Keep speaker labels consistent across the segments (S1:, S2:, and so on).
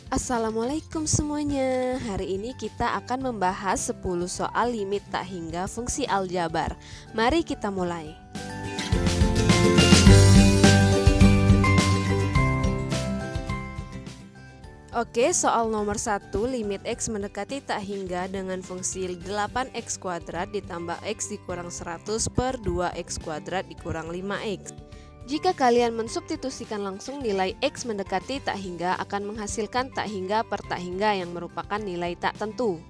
S1: Assalamualaikum semuanya. Hari ini kita akan membahas 10 soal limit tak hingga fungsi aljabar. Mari kita mulai. Oke, soal nomor 1, limit X mendekati tak hingga dengan fungsi 8x kuadrat ditambah X dikurang 100 per 2x kuadrat dikurang 5x. Jika kalian mensubstitusikan langsung nilai X mendekati tak hingga akan menghasilkan tak hingga per tak hingga yang merupakan nilai tak tentu.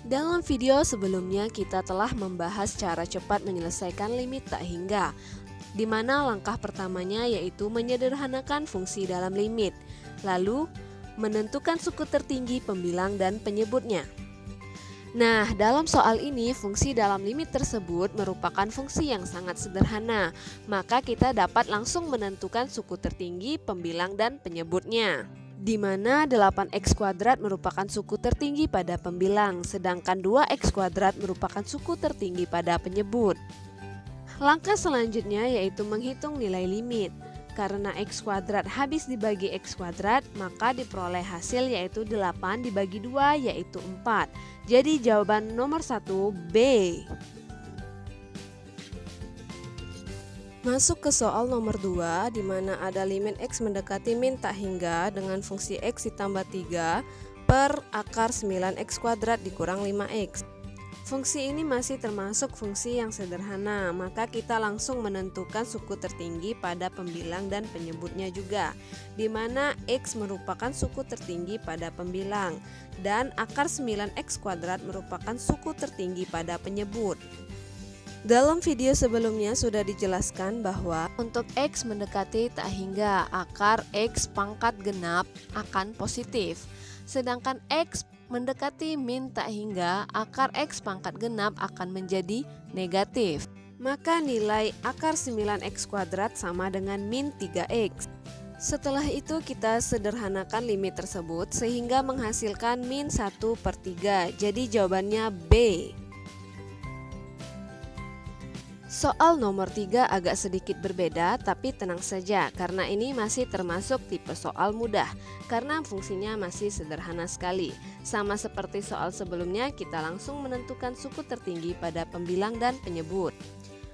S1: Dalam video sebelumnya kita telah membahas cara cepat menyelesaikan limit tak hingga, di mana langkah pertamanya yaitu menyederhanakan fungsi dalam limit, lalu menentukan suku tertinggi pembilang dan penyebutnya. Nah, dalam soal ini fungsi dalam limit tersebut merupakan fungsi yang sangat sederhana, maka kita dapat langsung menentukan suku tertinggi, pembilang, dan penyebutnya. Di mana 8x kuadrat merupakan suku tertinggi pada pembilang, sedangkan 2x kuadrat merupakan suku tertinggi pada penyebut. Langkah selanjutnya yaitu menghitung nilai limit. Karena X kuadrat habis dibagi X kuadrat, maka diperoleh hasil yaitu 8 dibagi 2 yaitu 4. Jadi jawaban nomor 1 B. Masuk ke soal nomor 2, di mana ada limit X mendekati min tak hingga dengan fungsi X ditambah 3 per akar 9x kuadrat dikurang 5x. Fungsi ini masih termasuk fungsi yang sederhana, maka kita langsung menentukan suku tertinggi pada pembilang dan penyebutnya juga, di mana X merupakan suku tertinggi pada pembilang, dan akar 9x kuadrat merupakan suku tertinggi pada penyebut. Dalam video sebelumnya sudah dijelaskan bahwa untuk X mendekati tak hingga, akar X pangkat genap akan positif, sedangkan X mendekati min tak hingga, akar X pangkat genap akan menjadi negatif. Maka nilai akar 9x kuadrat sama dengan min 3x. Setelah itu kita sederhanakan limit tersebut sehingga menghasilkan min 1/3. Jadi jawabannya B. Soal nomor 3 agak sedikit berbeda, tapi tenang saja karena ini masih termasuk tipe soal mudah karena fungsinya masih sederhana sekali. Sama seperti soal sebelumnya, kita langsung menentukan suku tertinggi pada pembilang dan penyebut.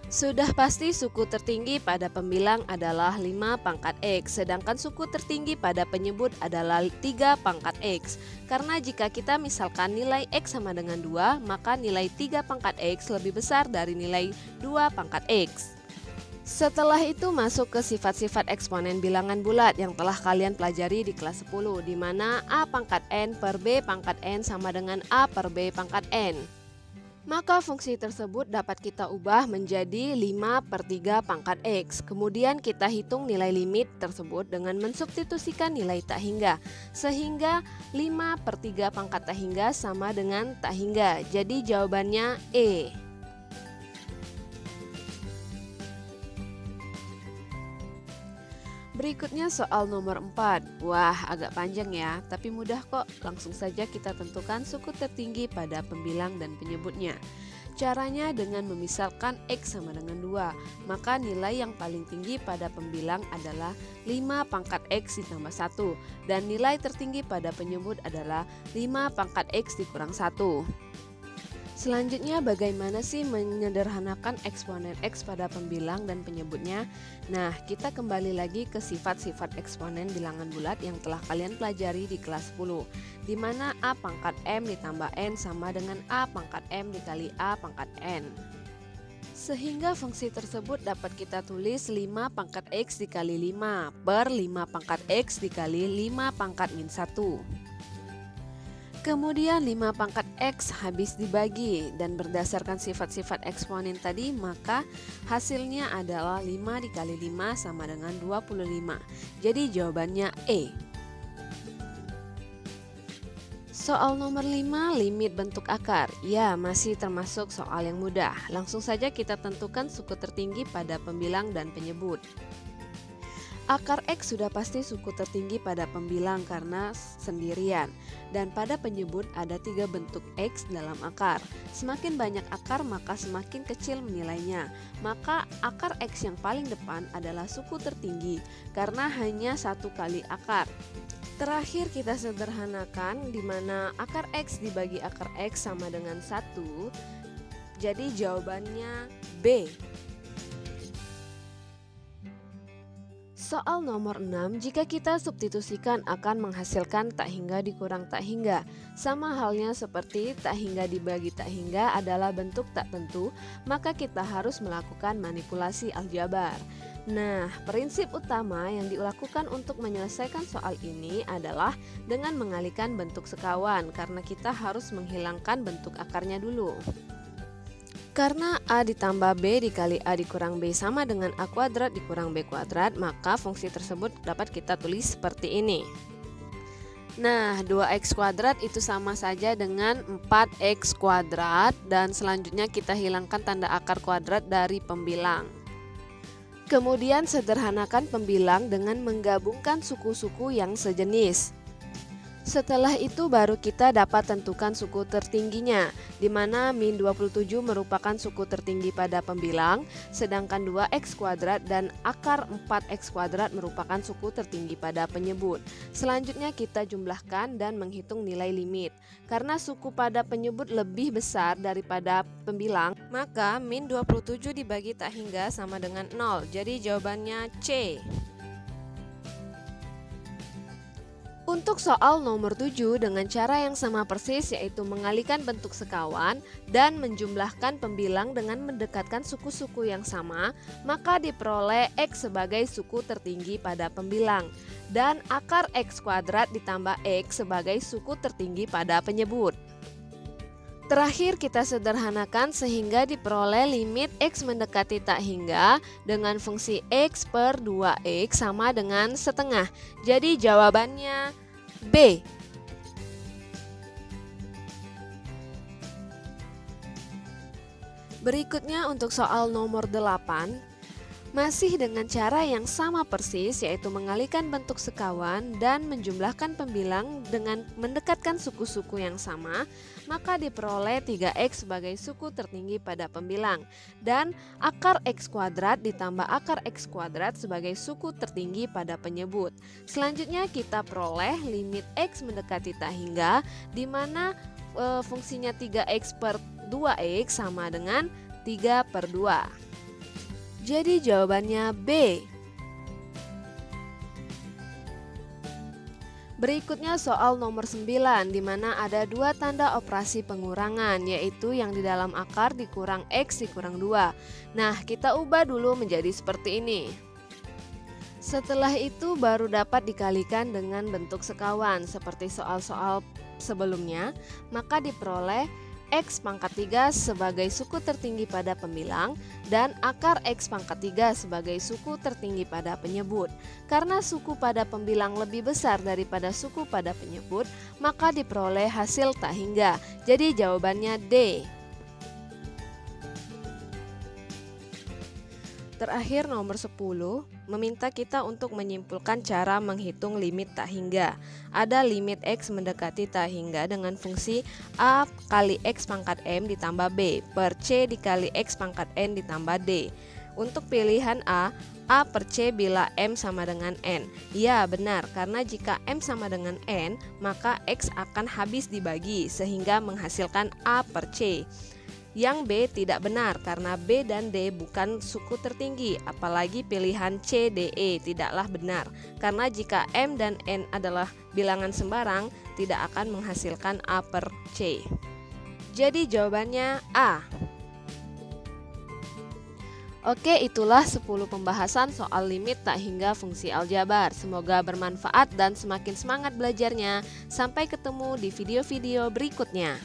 S1: Sudah pasti suku tertinggi pada pembilang adalah 5 pangkat X, sedangkan suku tertinggi pada penyebut adalah 3 pangkat X. Karena jika kita misalkan nilai X sama dengan 2, maka nilai 3 pangkat X lebih besar dari nilai 2 pangkat X. Setelah itu masuk ke sifat-sifat eksponen bilangan bulat yang telah kalian pelajari di kelas 10, di mana A pangkat N per B pangkat N sama dengan A per B pangkat N. Maka fungsi tersebut dapat kita ubah menjadi 5/3 pangkat X. Kemudian kita hitung nilai limit tersebut dengan mensubstitusikan nilai tak hingga. Sehingga 5/3 pangkat tak hingga sama dengan tak hingga. Jadi jawabannya E. Berikutnya soal nomor 4. Wah, agak panjang ya, tapi mudah kok. Langsung saja kita tentukan suku tertinggi pada pembilang dan penyebutnya. Caranya dengan memisalkan X sama dengan 2, maka nilai yang paling tinggi pada pembilang adalah 5 pangkat X ditambah 1, dan nilai tertinggi pada penyebut adalah 5 pangkat X dikurang 1. Selanjutnya bagaimana sih menyederhanakan eksponen X pada pembilang dan penyebutnya? Nah, kita kembali lagi ke sifat-sifat eksponen bilangan bulat yang telah kalian pelajari di kelas 10, di mana A pangkat M ditambah N sama dengan A pangkat M dikali A pangkat N. Sehingga fungsi tersebut dapat kita tulis 5 pangkat X dikali 5 per 5 pangkat X dikali 5 pangkat min 1. Kemudian 5 pangkat X habis dibagi, dan berdasarkan sifat-sifat eksponen tadi maka hasilnya adalah 5 dikali 5 sama dengan 25. Jadi jawabannya E. Soal nomor 5, limit bentuk akar. Ya, masih termasuk soal yang mudah. Langsung saja kita tentukan suku tertinggi pada pembilang dan penyebut. Akar X sudah pasti suku tertinggi pada pembilang karena sendirian. Dan pada penyebut ada 3 bentuk X dalam akar. Semakin banyak akar maka semakin kecil nilainya. Maka akar X yang paling depan adalah suku tertinggi karena hanya 1 kali akar. Terakhir kita sederhanakan di mana akar X dibagi akar X sama dengan 1. Jadi jawabannya B. Soal nomor 6, jika kita substitusikan akan menghasilkan tak hingga dikurang tak hingga. Sama halnya seperti tak hingga dibagi tak hingga adalah bentuk tak tentu, maka kita harus melakukan manipulasi aljabar. Nah, prinsip utama yang dilakukan untuk menyelesaikan soal ini adalah dengan mengalihkan bentuk sekawan, karena kita harus menghilangkan bentuk akarnya dulu. Karena A ditambah B dikali A dikurang B sama dengan A kuadrat dikurang B kuadrat, maka fungsi tersebut dapat kita tulis seperti ini. Nah, 2x kuadrat itu sama saja dengan 4x kuadrat dan selanjutnya kita hilangkan tanda akar kuadrat dari pembilang. Kemudian sederhanakan pembilang dengan menggabungkan suku-suku yang sejenis. Setelah itu baru kita dapat tentukan suku tertingginya, di mana min 27 merupakan suku tertinggi pada pembilang, sedangkan 2x kuadrat dan akar 4x kuadrat merupakan suku tertinggi pada penyebut. Selanjutnya kita jumlahkan dan menghitung nilai limit. Karena suku pada penyebut lebih besar daripada pembilang, maka min 27 dibagi tak hingga sama dengan 0. Jadi jawabannya C. Untuk soal nomor 7 dengan cara yang sama persis, yaitu mengalihkan bentuk sekawan dan menjumlahkan pembilang dengan mendekatkan suku-suku yang sama, maka diperoleh X sebagai suku tertinggi pada pembilang dan akar X kuadrat ditambah X sebagai suku tertinggi pada penyebut. Terakhir kita sederhanakan sehingga diperoleh limit X mendekati tak hingga dengan fungsi X per 2X sama dengan setengah. Jadi jawabannya B. Berikutnya untuk soal nomor 8. Masih dengan cara yang sama persis, yaitu mengalihkan bentuk sekawan dan menjumlahkan pembilang dengan mendekatkan suku-suku yang sama, maka diperoleh 3x sebagai suku tertinggi pada pembilang dan akar x kuadrat ditambah akar x kuadrat sebagai suku tertinggi pada penyebut. Selanjutnya kita peroleh limit x mendekati tak hingga, di mana fungsinya 3x per 2x sama dengan 3 per 2. Jadi jawabannya B. Berikutnya soal nomor 9, di mana ada 2 tanda operasi pengurangan, yaitu yang di dalam akar dikurang X dikurang 2. Nah, kita ubah dulu menjadi seperti ini. Setelah itu baru dapat dikalikan dengan bentuk sekawan seperti soal-soal sebelumnya, maka diperoleh X pangkat 3 sebagai suku tertinggi pada pembilang dan akar X pangkat 3 sebagai suku tertinggi pada penyebut. Karena suku pada pembilang lebih besar daripada suku pada penyebut, maka diperoleh hasil tak hingga. Jadi jawabannya D. Terakhir nomor 10, meminta kita untuk menyimpulkan cara menghitung limit tak hingga. Ada limit X mendekati tak hingga dengan fungsi A kali X pangkat M ditambah B per C dikali X pangkat N ditambah D. Untuk pilihan A per C bila M sama dengan N. Ya benar, karena jika M sama dengan N, maka X akan habis dibagi sehingga menghasilkan A per C. Yang B tidak benar karena B dan D bukan suku tertinggi, apalagi pilihan C, D, E tidaklah benar karena jika M dan N adalah bilangan sembarang tidak akan menghasilkan A per C. Jadi jawabannya A. Oke, itulah 10 pembahasan soal limit tak hingga fungsi aljabar. Semoga bermanfaat dan semakin semangat belajarnya. Sampai ketemu di video-video berikutnya.